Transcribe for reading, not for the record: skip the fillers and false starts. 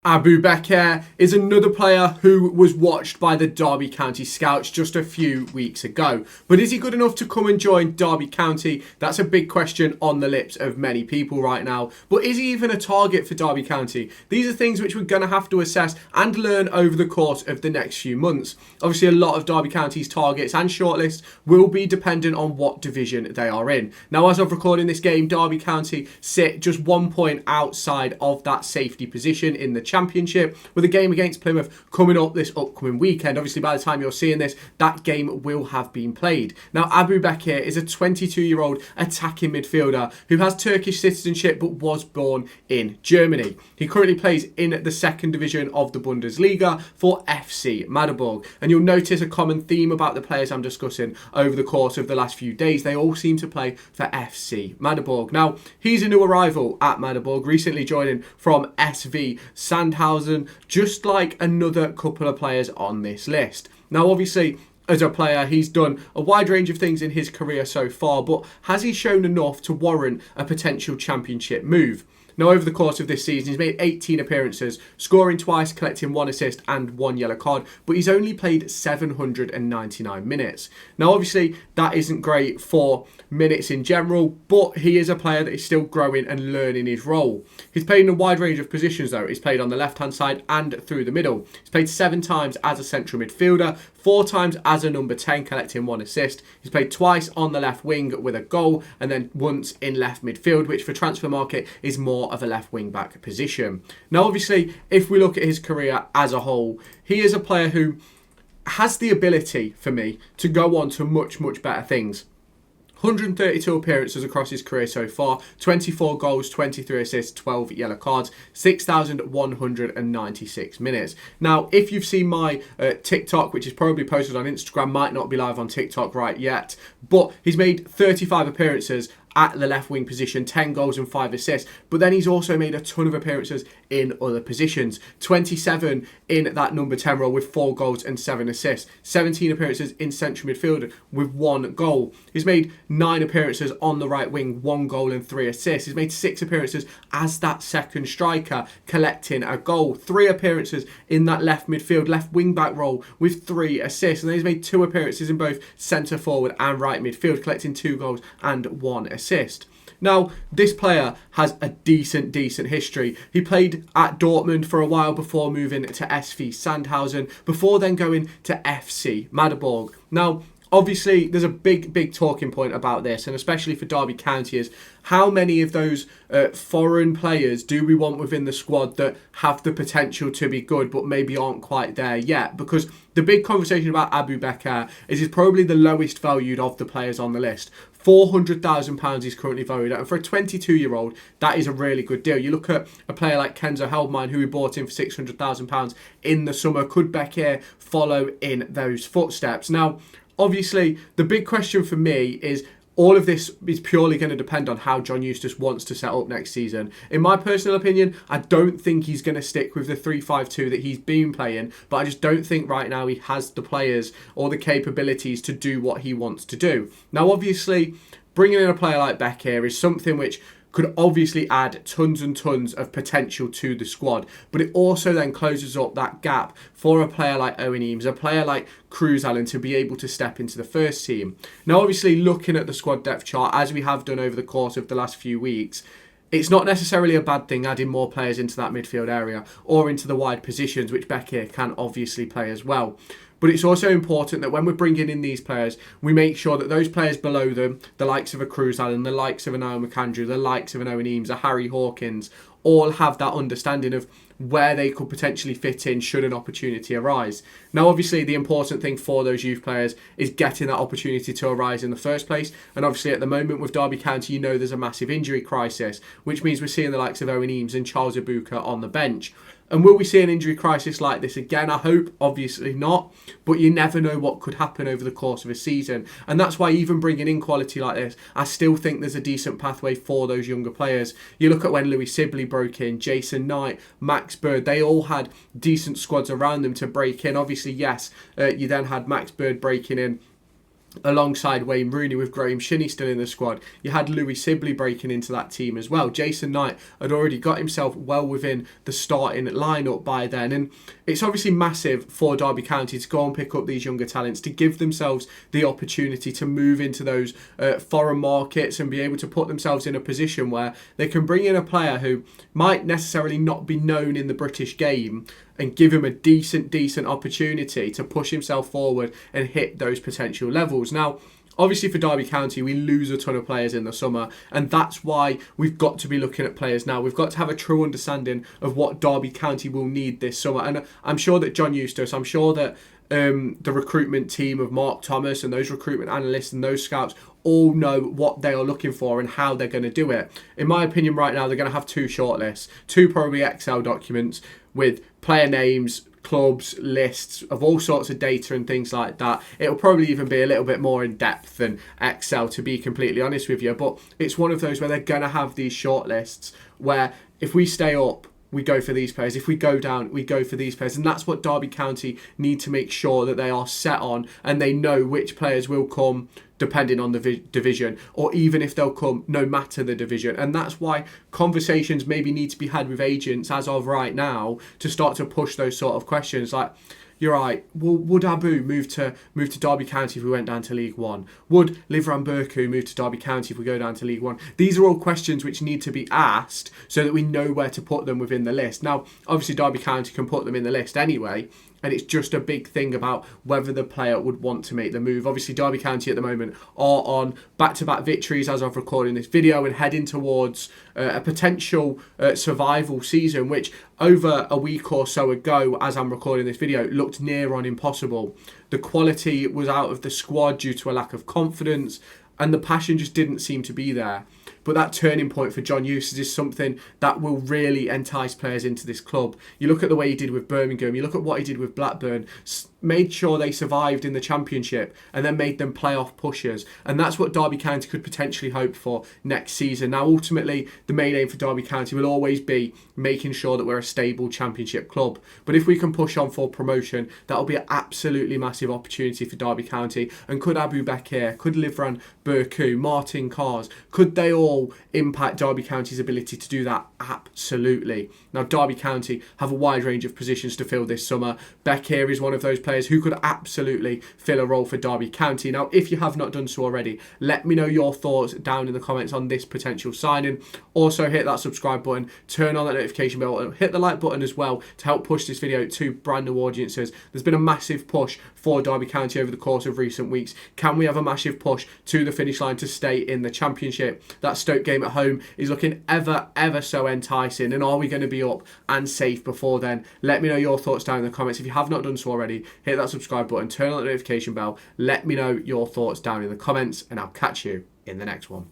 Abu-Bekir is another player who was watched by the Derby County scouts just a few weeks ago. But is he good enough to come and join Derby County? That's a big question on the lips of many people right now. But is he even a target for Derby County? These are things which we're going to have to assess and learn over the course of the next few months. Obviously, a lot of Derby County's targets and shortlists will be dependent on what division they are in. Now, as of recording this game, Derby County sit just 1 point outside of that safety position in the Championship, with a game against Plymouth coming up this upcoming weekend. Obviously, by the time you're seeing this, that game will have been played. Now, Abu-Bekir is a 22-year-old attacking midfielder who has Turkish citizenship but was born in Germany. He currently plays in the second division of the Bundesliga for FC Magdeburg. And you'll notice a common theme about the players I'm discussing over the course of the last few days. They all seem to play for FC Magdeburg. Now, he's a new arrival at Magdeburg, recently joining from SV Sandhausen, just like another couple of players on this list. Now, obviously, as a player, he's done a wide range of things in his career so far, but has he shown enough to warrant a potential Championship move? Now, over the course of this season, he's made 18 appearances, scoring twice, collecting 1 assist and 1 yellow card, but he's only played 799 minutes. Now, obviously, that isn't great for minutes in general, but he is a player that is still growing and learning his role. He's played in a wide range of positions, though. He's played on the left-hand side and through the middle. He's played 7 times as a central midfielder, 4 times as a number 10, collecting 1 assist. He's played twice on the left wing with a goal, and then once in left midfield, which for transfer market is more of a left wing back position. Now, obviously, if we look at his career as a whole, he is a player who has the ability, for me, to go on to much, much better things. 132 appearances across his career so far, 24 goals, 23 assists, 12 yellow cards, 6,196 minutes. Now, if you've seen my TikTok, which is probably posted on Instagram, might not be live on TikTok right yet, but he's made 35 appearances at the left wing position, 10 goals and 5 assists, but then he's also made a ton of appearances in other positions. 27 in that number 10 role with 4 goals and 7 assists. 17 appearances in central midfield with 1 goal. He's made 9 appearances on the right wing, 1 goal and 3 assists. He's made 6 appearances as that second striker, collecting a goal. 3 appearances in that left midfield, left wing back role with 3 assists. And then he's made 2 appearances in both centre forward and right midfield, collecting 2 goals and 1 assist. Now, this player has a decent history. He played at Dortmund for a while before moving to SV Sandhausen, before then going to FC Magdeburg. Now, obviously, there's a big talking point about this, and especially for Derby County, is how many of those foreign players do we want within the squad that have the potential to be good but maybe aren't quite there yet? Because the big conversation about Abu-Bekir is he's probably the lowest valued of the players on the list. £400,000 he's currently valued at, and for a 22-year-old, that is a really good deal. You look at a player like Kenzo Heldmine, who we bought in for £600,000 in the summer. Could Bekir follow in those footsteps? Now, obviously, the big question for me is all of this is purely going to depend on how John Eustace wants to set up next season. In my personal opinion, I don't think he's going to stick with the 3-5-2 that he's been playing, but I just don't think right now he has the players or the capabilities to do what he wants to do. Now, obviously, bringing in a player like Bekir is something which could obviously add tons and tons of potential to the squad, but it also then closes up that gap for a player like Owen Eames, a player like Cruz Allen, to be able to step into the first team. Now, obviously, looking at the squad depth chart, as we have done over the course of the last few weeks, it's not necessarily a bad thing adding more players into that midfield area or into the wide positions, which Bekir can obviously play as well. But it's also important that when we're bringing in these players, we make sure that those players below them, the likes of a Cruz Allen, the likes of an Niall McAndrew, the likes of an Owen Eames, a Harry Hawkins, all have that understanding of where they could potentially fit in should an opportunity arise. Now, obviously, the important thing for those youth players is getting that opportunity to arise in the first place. And obviously, at the moment with Derby County, you know there's a massive injury crisis, which means we're seeing the likes of Owen Eames and Charles Abu-Bekir on the bench. And will we see an injury crisis like this again? I hope, obviously not, but you never know what could happen over the course of a season. And that's why even bringing in quality like this, I still think there's a decent pathway for those younger players. You look at when Louis Sibley broke in, Jason Knight, Max Bird, they all had decent squads around them to break in. Obviously, yes, you then had Max Bird breaking in alongside Wayne Rooney, with Graham Shinney still in the squad. You had Louis Sibley breaking into that team as well. Jason Knight had already got himself well within the starting lineup by then, and it's obviously massive for Derby County to go and pick up these younger talents, to give themselves the opportunity to move into those foreign markets and be able to put themselves in a position where they can bring in a player who might necessarily not be known in the British game and give him a decent opportunity to push himself forward and hit those potential levels. Now, obviously for Derby County, we lose a ton of players in the summer, and that's why we've got to be looking at players now. We've got to have a true understanding of what Derby County will need this summer. And I'm sure that John Eustace, I'm sure that the recruitment team of Mark Thomas and those recruitment analysts and those scouts all know what they are looking for and how they're going to do it. In my opinion, right now, they're going to have 2 shortlists, 2 probably Excel documents with player names, clubs, lists of all sorts of data and things like that. It'll probably even be a little bit more in depth than Excel, to be completely honest with you, but it's one of those where they're going to have these shortlists where if we stay up, we go for these players. If we go down, we go for these players. And that's what Derby County need to make sure that they are set on, and they know which players will come depending on the division, or even if they'll come no matter the division. And that's why conversations maybe need to be had with agents as of right now to start to push those sort of questions like, you're right, well, would Abu move to Derby County if we went down to League One? Would Livran Burku move to Derby County if we go down to League One? These are all questions which need to be asked so that we know where to put them within the list. Now, obviously Derby County can put them in the list anyway, and it's just a big thing about whether the player would want to make the move. Obviously, Derby County at the moment are on back-to-back victories as of recording this video and heading towards a potential survival season, which over a week or so ago, as I'm recording this video, looked near on impossible. The quality was out of the squad due to a lack of confidence, and the passion just didn't seem to be there. But that turning point for John Eustace is something that will really entice players into this club. You look at the way he did with Birmingham, you look at what he did with Blackburn, made sure they survived in the Championship and then made them playoff pushers. And that's what Derby County could potentially hope for next season. Now, ultimately, the main aim for Derby County will always be making sure that we're a stable Championship club. But if we can push on for promotion, that'll be an absolutely massive opportunity for Derby County. And could Abu-Bekir, could Livran Burku, Martin Cars, could they all impact Derby County's ability to do that? Absolutely. Now, Derby County have a wide range of positions to fill this summer. Bekir is one of those players who could absolutely fill a role for Derby County. Now, if you have not done so already, let me know your thoughts down in the comments on this potential signing. Also, hit that subscribe button, turn on that notification bell, and hit the like button as well to help push this video to brand new audiences. There's been a massive push for Derby County over the course of recent weeks. Can we have a massive push to the finish line to stay in the Championship? That Stoke game at home is looking ever so enticing, and are we going to be up and safe before then? Let me know your thoughts down in the comments. If you have not done so already, hit that subscribe button, turn on the notification bell, let me know your thoughts down in the comments, and I'll catch you in the next one.